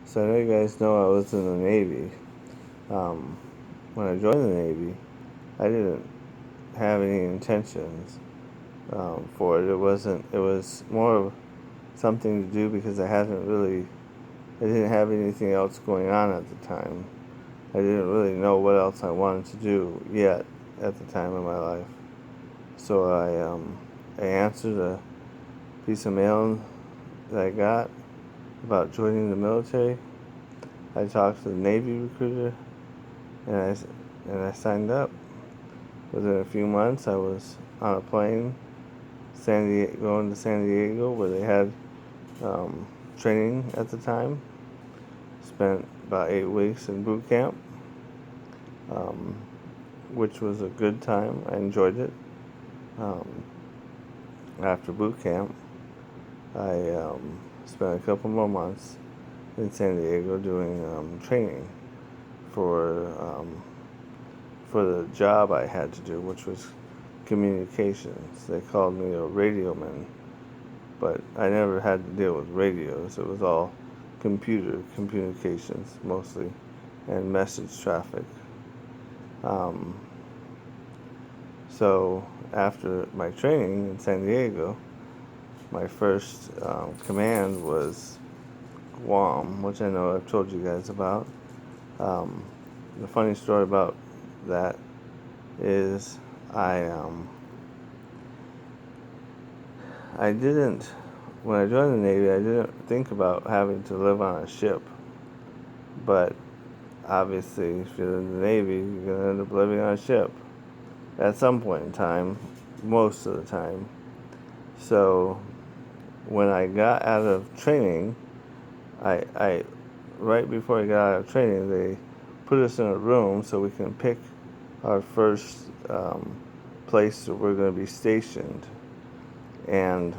So I know you guys know I was in the Navy. Um, when I joined the Navy, I didn't have any intentions for it. It wasn't. It was more of something to do because I didn't have anything else going on at the time. I didn't really know what else I wanted to do yet at the time in my life. So I answered a piece of mail that I got about joining the military. I talked to the Navy recruiter, and I signed up. Within a few months, I was on a plane, going to San Diego, where they had training at the time. Spent about 8 weeks in boot camp, um, which was a good time. I enjoyed it. Um, After boot camp, I spent a couple more months in San Diego doing training for um, for the job I had to do, which was communications. They called me a radioman, but I never had to deal with radios. It was all communications mostly, and message traffic. Um, so after my training in San Diego, my first command was Guam, which I know I've told you guys about. Um, the funny story about that is I didn't when I joined the Navy I didn't think about having to live on a ship, but obviously if you're in the Navy you're gonna end up living on a ship at some point in time, most of the time. So when I got out of training, I right before I got out of training, they put us in a room so we can pick our first place that we're going to be stationed. And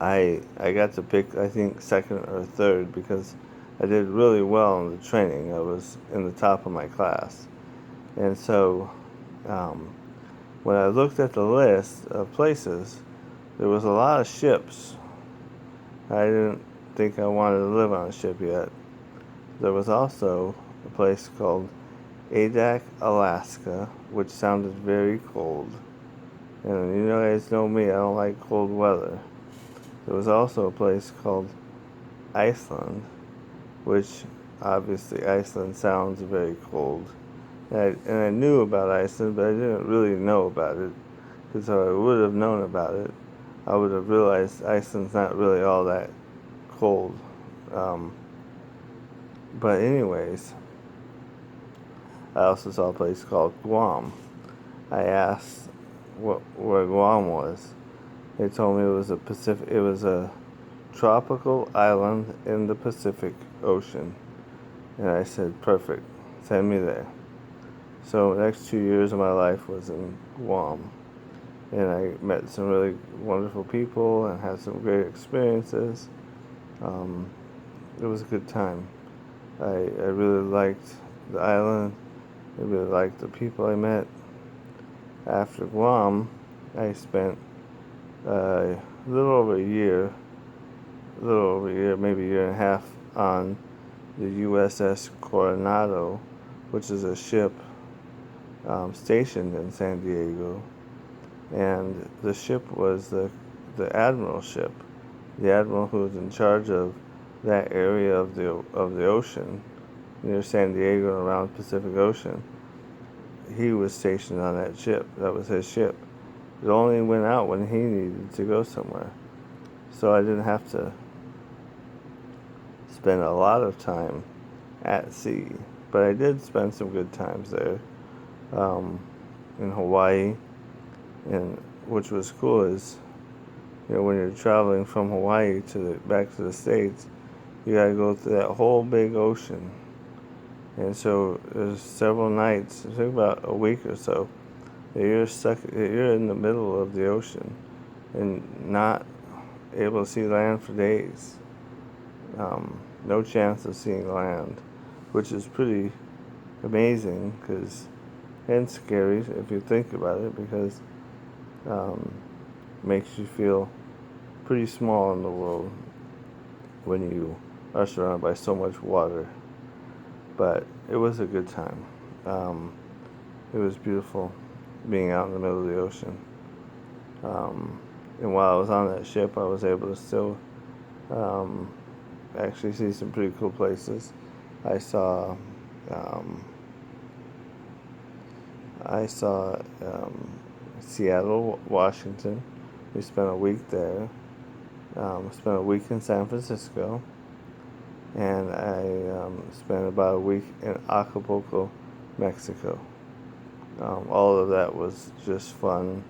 I got to pick, I think, second or third because I did really well in the training. I was in the top of my class. And so um, when I looked at the list of places, there was a lot of ships. I didn't think I wanted to live on a ship yet. There was also a place called Adak, Alaska, which sounded very cold. And you guys know me, I don't like cold weather. There was also a place called Iceland, which obviously Iceland sounds very cold. And I knew about Iceland, but I didn't really know about it. Because if I would have known about it, I would have realized Iceland's not really all that cold. Um, but anyways, I also saw a place called Guam. I asked where Guam was. They told me it was a tropical island in the Pacific Ocean. And I said, perfect, send me there. So the next 2 years of my life was in Guam. And I met some really wonderful people and had some great experiences. Um, it was a good time. I really liked the island. I really liked the people I met. After Guam, I spent a little over a year, maybe a year and a half, on the USS Coronado, which is a ship stationed in San Diego. And the ship was the admiral ship, the admiral who was in charge of that area of the ocean near San Diego and around the Pacific Ocean. He was stationed on that ship. That was his ship. It only went out when he needed to go somewhere. So I didn't have to spend a lot of time at sea. But I did spend some good times there um, in Hawaii. And which was cool is, when you're traveling from Hawaii back to the States, you gotta go through that whole big ocean. And so there's several nights, I think about a week or so, that you're in the middle of the ocean and not able to see land for days. No chance of seeing land, which is pretty amazing and scary if you think about it, because um, it makes you feel pretty small in the world when you are surrounded by so much water. But it was a good time. It was beautiful being out in the middle of the ocean. And while I was on that ship, I was able to still um, actually see some pretty cool places. I saw um, Seattle, Washington. We spent a week there. Spent a week in San Francisco, and I spent about a week in Acapulco, Mexico. All of that was just fun.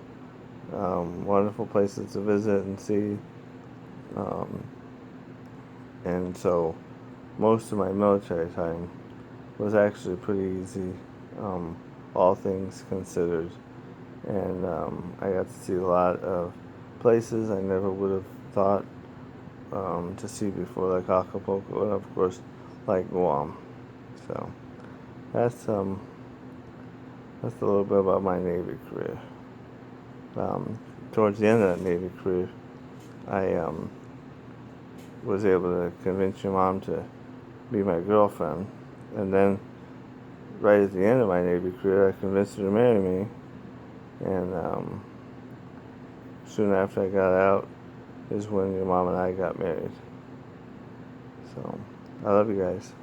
Wonderful places to visit and see. Um, and so most of my military time was actually pretty easy, um, all things considered. And I got to see a lot of places I never would have thought to see before, like Acapulco, and of course, like Guam. So that's that's a little bit about my Navy career. Towards the end of that Navy career, I was able to convince your mom to be my girlfriend, and then right at the end of my Navy career, I convinced her to marry me, and soon after I got out is when your mom and I got married. So I love you guys.